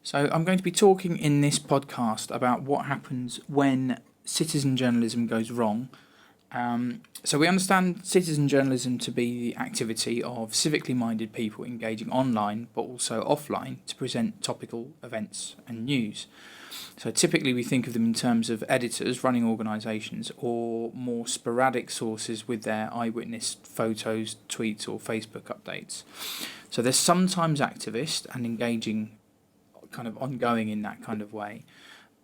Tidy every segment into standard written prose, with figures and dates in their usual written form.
So, I'm going to be talking in this podcast about what happens when citizen journalism goes wrong. So, we understand citizen journalism to be the activity of civically minded people engaging online but also offline to present topical events and news. So, typically, we think of them in terms of editors running organisations or more sporadic sources with their eyewitness photos, tweets, or Facebook updates. So, they're sometimes activist and engaging kind of ongoing in that kind of way,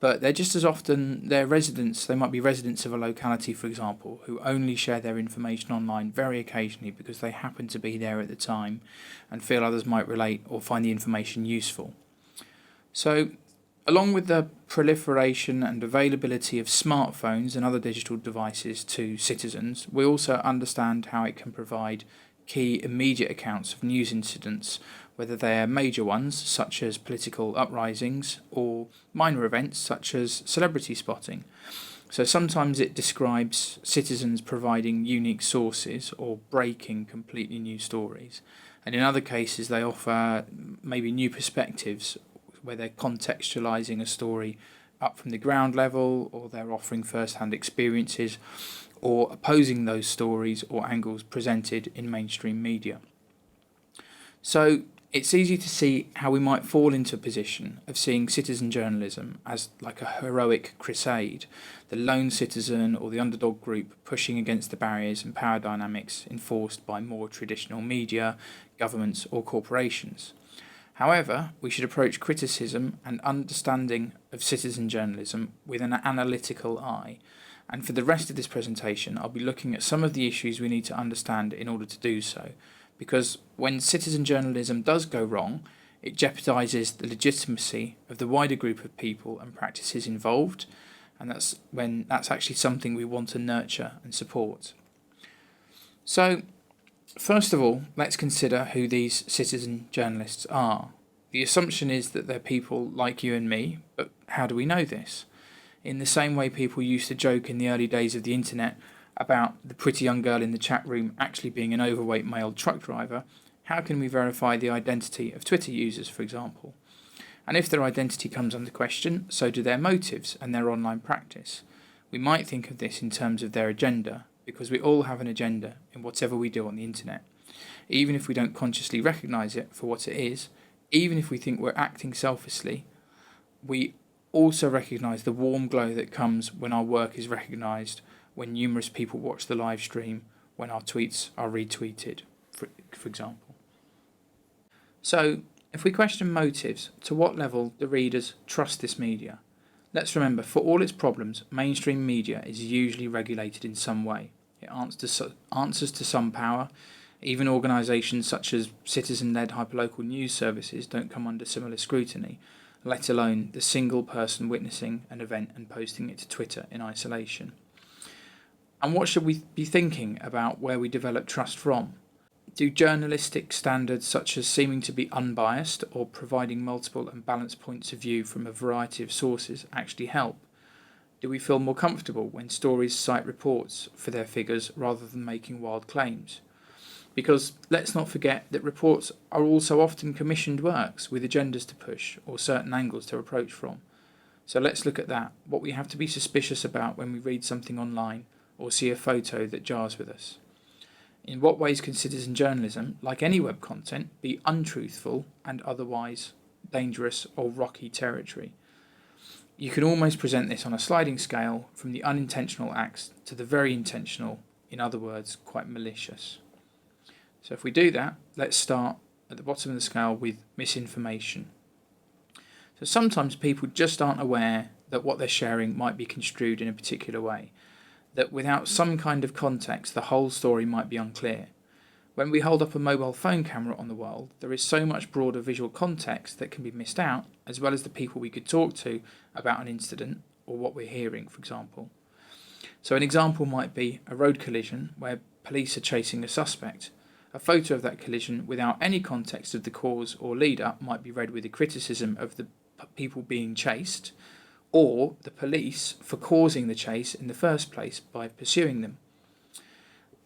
but they're just as often they might be residents of a locality, for example, who only share their information online very occasionally because they happen to be there at the time and feel others might relate or find the information useful. So, along with the proliferation and availability of smartphones and other digital devices to citizens, we also understand how it can provide key immediate accounts of news incidents, whether they are major ones such as political uprisings or minor events such as celebrity spotting. So sometimes it describes citizens providing unique sources or breaking completely new stories, and in other cases they offer maybe new perspectives where they're contextualizing a story up from the ground level, or they're offering first-hand experiences or opposing those stories or angles presented in mainstream media. So it's easy to see how we might fall into a position of seeing citizen journalism as like a heroic crusade, the lone citizen or the underdog group pushing against the barriers and power dynamics enforced by more traditional media, governments or corporations. However, we should approach criticism and understanding of citizen journalism with an analytical eye. And for the rest of this presentation, I'll be looking at some of the issues we need to understand in order to do so. Because when citizen journalism does go wrong, it jeopardises the legitimacy of the wider group of people and practices involved, and that's actually something we want to nurture and support. So, first of all, let's consider who these citizen journalists are. The assumption is that they're people like you and me, but how do we know this? In the same way people used to joke in the early days of the internet about the pretty young girl in the chat room actually being an overweight male truck driver, how can we verify the identity of Twitter users, for example? And if their identity comes under question, so do their motives and their online practice. We might think of this in terms of their agenda, because we all have an agenda in whatever we do on the internet. Even if we don't consciously recognise it for what it is, even if we think we're acting selfishly, we also recognise the warm glow that comes when our work is recognised, when numerous people watch the live stream, when our tweets are retweeted, for example. So, if we question motives, to what level do readers trust this media? Let's remember, for all its problems, mainstream media is usually regulated in some way. It answers to some power. Even organisations such as citizen-led hyperlocal news services don't come under similar scrutiny, let alone the single person witnessing an event and posting it to Twitter in isolation. And what should we be thinking about where we develop trust from? Do journalistic standards such as seeming to be unbiased or providing multiple and balanced points of view from a variety of sources actually help? Do we feel more comfortable when stories cite reports for their figures rather than making wild claims? Because let's not forget that reports are also often commissioned works with agendas to push or certain angles to approach from. So let's look at that, what we have to be suspicious about when we read something online or see a photo that jars with us. In what ways can citizen journalism, like any web content, be untruthful and otherwise dangerous or rocky territory? You can almost present this on a sliding scale from the unintentional acts to the very intentional, in other words, quite malicious. So if we do that, let's start at the bottom of the scale with misinformation. So sometimes people just aren't aware that what they're sharing might be construed in a particular way, that without some kind of context the whole story might be unclear. When we hold up a mobile phone camera on the world, there is so much broader visual context that can be missed out, as well as the people we could talk to about an incident or what we're hearing, for example. So an example might be a road collision where police are chasing a suspect. A photo of that collision without any context of the cause or lead-up might be read with a criticism of the people being chased, or the police for causing the chase in the first place by pursuing them.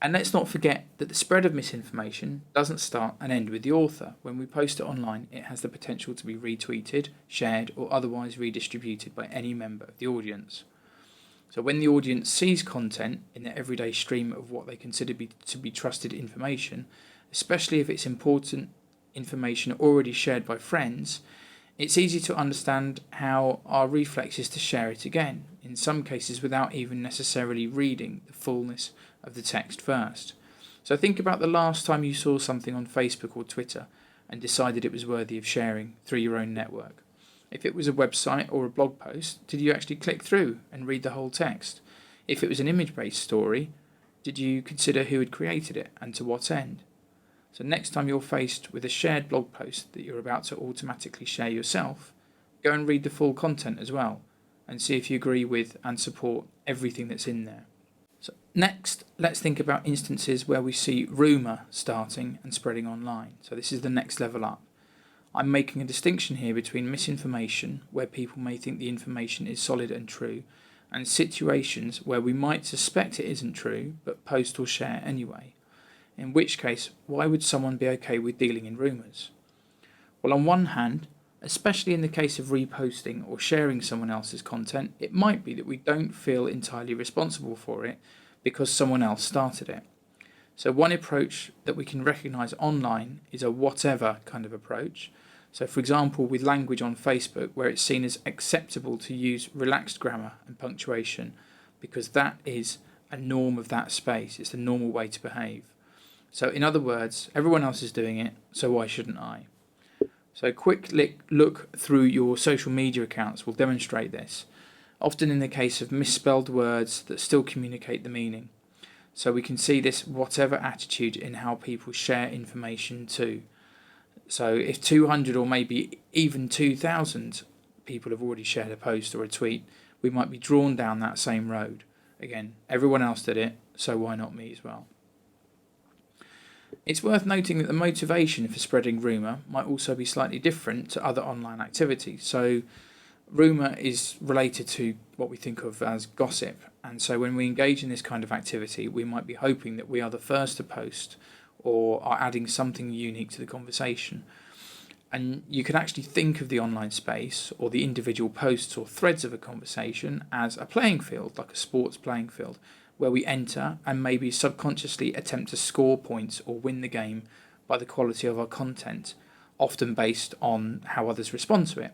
And let's not forget that the spread of misinformation doesn't start and end with the author. When we post it online, it has the potential to be retweeted, shared, or otherwise redistributed by any member of the audience. So when the audience sees content in their everyday stream of what they consider to be trusted information, especially if it's important information already shared by friends, it's easy to understand how our reflex is to share it again, in some cases without even necessarily reading the fullness of the text first. So think about the last time you saw something on Facebook or Twitter and decided it was worthy of sharing through your own network. If it was a website or a blog post, did you actually click through and read the whole text? If it was an image-based story, did you consider who had created it and to what end? So next time you're faced with a shared blog post that you're about to automatically share yourself, go and read the full content as well and see if you agree with and support everything that's in there. So next, let's think about instances where we see rumour starting and spreading online. So this is the next level up. I'm making a distinction here between misinformation, where people may think the information is solid and true, and situations where we might suspect it isn't true, but post or share anyway. In which case, why would someone be okay with dealing in rumours? Well, on one hand, especially in the case of reposting or sharing someone else's content, it might be that we don't feel entirely responsible for it because someone else started it. So one approach that we can recognise online is a whatever kind of approach. So for example, with language on Facebook, where it's seen as acceptable to use relaxed grammar and punctuation because that is a norm of that space. It's the normal way to behave. So in other words, everyone else is doing it, so why shouldn't I? So a quick look through your social media accounts will demonstrate this, often in the case of misspelled words that still communicate the meaning. So we can see this whatever attitude in how people share information too. So if 200 or maybe even 2,000 people have already shared a post or a tweet, we might be drawn down that same road. Again, everyone else did it, so why not me as well? It's worth noting that the motivation for spreading rumour might also be slightly different to other online activities. So rumour is related to what we think of as gossip, and so when we engage in this kind of activity, we might be hoping that we are the first to post or are adding something unique to the conversation. And you can actually think of the online space or the individual posts or threads of a conversation as a playing field, like a sports playing field, where we enter and maybe subconsciously attempt to score points or win the game by the quality of our content, often based on how others respond to it.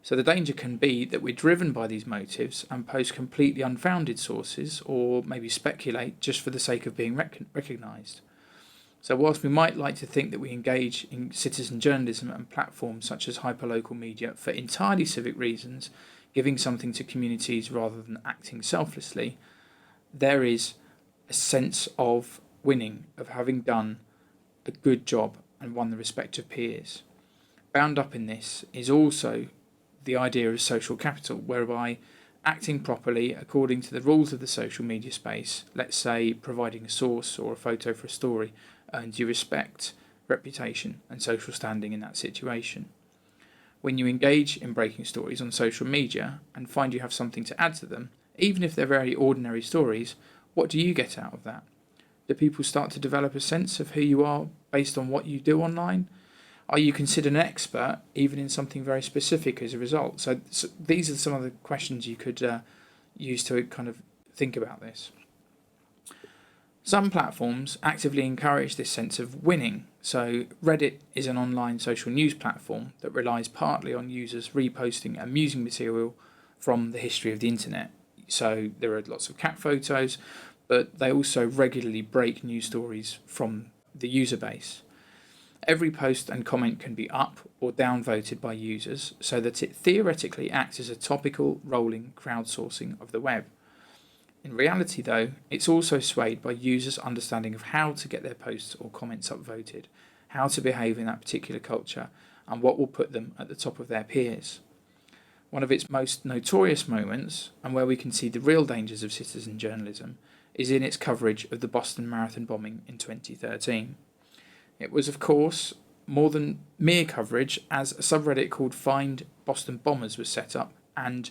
So the danger can be that we're driven by these motives and post completely unfounded sources or maybe speculate just for the sake of being recognised. So whilst we might like to think that we engage in citizen journalism and platforms such as hyperlocal media for entirely civic reasons, giving something to communities rather than acting selflessly, there is a sense of winning, of having done a good job and won the respect of peers. Bound up in this is also the idea of social capital, whereby acting properly according to the rules of the social media space, let's say providing a source or a photo for a story, earns you respect, reputation and social standing in that situation. When you engage in breaking stories on social media and find you have something to add to them, even if they're very ordinary stories, what do you get out of that? Do people start to develop a sense of who you are based on what you do online? Are you considered an expert even in something very specific as a result? So these are some of the questions you could use to kind of think about this. Some platforms actively encourage this sense of winning. So Reddit is an online social news platform that relies partly on users reposting amusing material from the history of the internet. So there are lots of cat photos, but they also regularly break news stories from the user base. Every post and comment can be up or down voted by users so that it theoretically acts as a topical rolling crowdsourcing of the web. In reality though, it's also swayed by users' understanding of how to get their posts or comments upvoted, how to behave in that particular culture, and what will put them at the top of their peers. One of its most notorious moments, and where we can see the real dangers of citizen journalism, is in its coverage of the Boston Marathon bombing in 2013. It was, of course, more than mere coverage, as a subreddit called Find Boston Bombers was set up, and,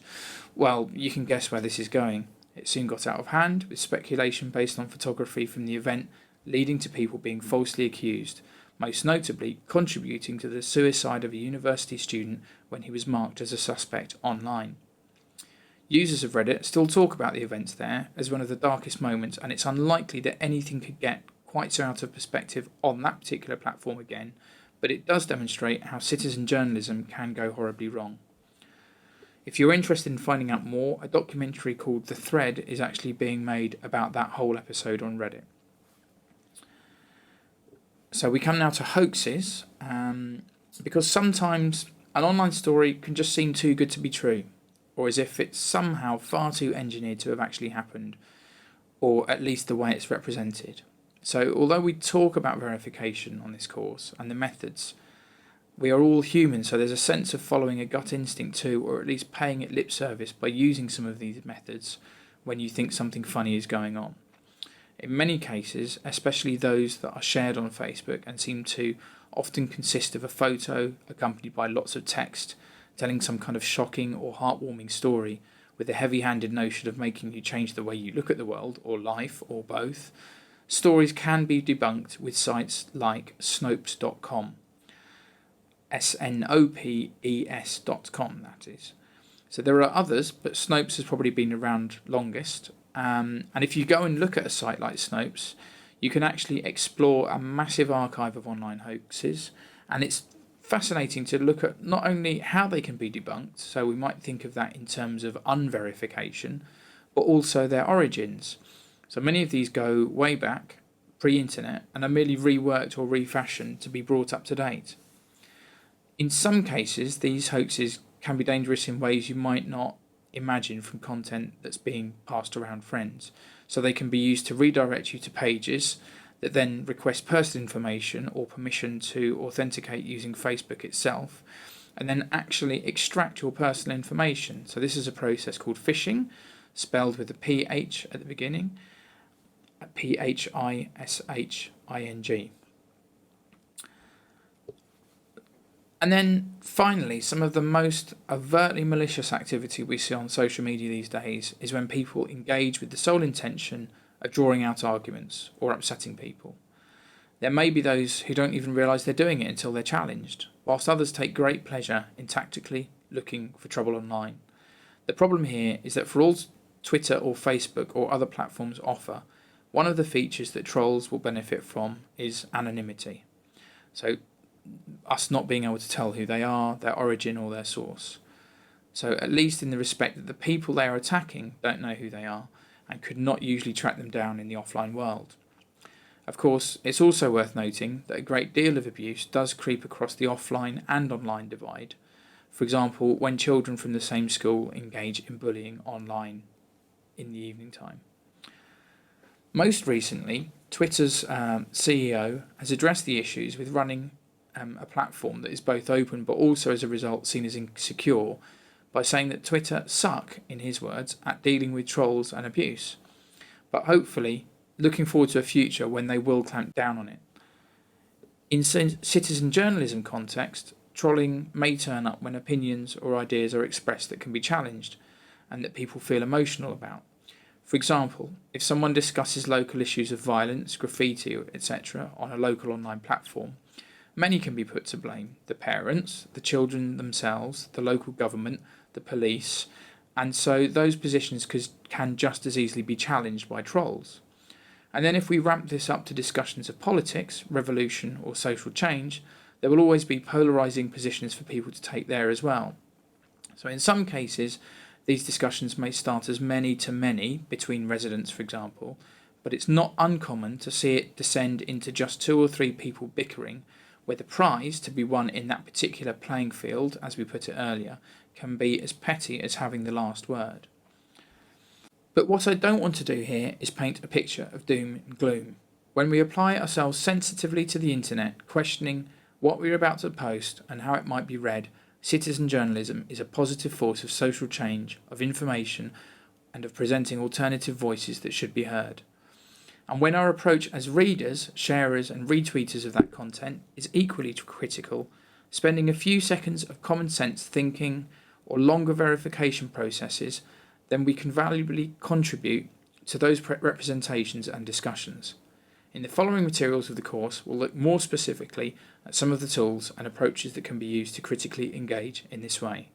well, you can guess where this is going. It soon got out of hand, with speculation based on photography from the event leading to people being falsely accused, most notably contributing to the suicide of a university student when he was marked as a suspect online. Users of Reddit still talk about the events there as one of the darkest moments, and it's unlikely that anything could get quite so out of perspective on that particular platform again, but it does demonstrate how citizen journalism can go horribly wrong. If you're interested in finding out more, a documentary called The Thread is actually being made about that whole episode on Reddit. So we come now to hoaxes, because sometimes an online story can just seem too good to be true, or as if it's somehow far too engineered to have actually happened, or at least the way it's represented. So although we talk about verification on this course and the methods, we are all human, so there's a sense of following a gut instinct too, or at least paying it lip service by using some of these methods when you think something funny is going on. In many cases, especially those that are shared on Facebook and seem to often consist of a photo accompanied by lots of text telling some kind of shocking or heartwarming story with a heavy-handed notion of making you change the way you look at the world or life or both, stories can be debunked with sites like Snopes.com. Snopes.com, that is. So there are others, but Snopes has probably been around longest. And if you go and look at a site like Snopes, you can actually explore a massive archive of online hoaxes, and it's fascinating to look at not only how they can be debunked, so we might think of that in terms of unverification, but also their origins. So many of these go way back, pre-internet, and are merely reworked or refashioned to be brought up to date. In some cases, these hoaxes can be dangerous in ways you might not imagine from content that's being passed around friends. So they can be used to redirect you to pages that then request personal information or permission to authenticate using Facebook itself, and then actually extract your personal information. So this is a process called phishing, spelled with a PH at the beginning, PHISHING. And then finally, some of the most overtly malicious activity we see on social media these days is when people engage with the sole intention of drawing out arguments or upsetting people. There may be those who don't even realise they're doing it until they're challenged, whilst others take great pleasure in tactically looking for trouble online. The problem here is that for all Twitter or Facebook or other platforms offer, one of the features that trolls will benefit from is anonymity. So us not being able to tell who they are, their origin or their source. So at least in the respect that the people they are attacking don't know who they are and could not usually track them down in the offline world. Of course, it's also worth noting that a great deal of abuse does creep across the offline and online divide. For example, when children from the same school engage in bullying online in the evening time. Most recently, Twitter's CEO has addressed the issues with running a platform that is both open but also as a result seen as insecure by saying that Twitter suck, in his words, at dealing with trolls and abuse, but hopefully looking forward to a future when they will clamp down on it. In citizen journalism context, trolling may turn up when opinions or ideas are expressed that can be challenged and that people feel emotional about. For example, if someone discusses local issues of violence, graffiti, etc. on a local online platform, many can be put to blame: the parents, the children themselves, the local government, the police, and so those positions can just as easily be challenged by trolls. And then if we ramp this up to discussions of politics, revolution or social change, there will always be polarising positions for people to take there as well. So in some cases, these discussions may start as many to many between residents, for example, but it's not uncommon to see it descend into just 2 or 3 people bickering, where the prize to be won in that particular playing field, as we put it earlier, can be as petty as having the last word. But what I don't want to do here is paint a picture of doom and gloom. When we apply ourselves sensitively to the internet, questioning what we're about to post and how it might be read, citizen journalism is a positive force of social change, of information, and of presenting alternative voices that should be heard. And when our approach as readers, sharers and retweeters of that content is equally critical, spending a few seconds of common sense thinking or longer verification processes, then we can valuably contribute to those representations and discussions. In the following materials of the course, we'll look more specifically at some of the tools and approaches that can be used to critically engage in this way.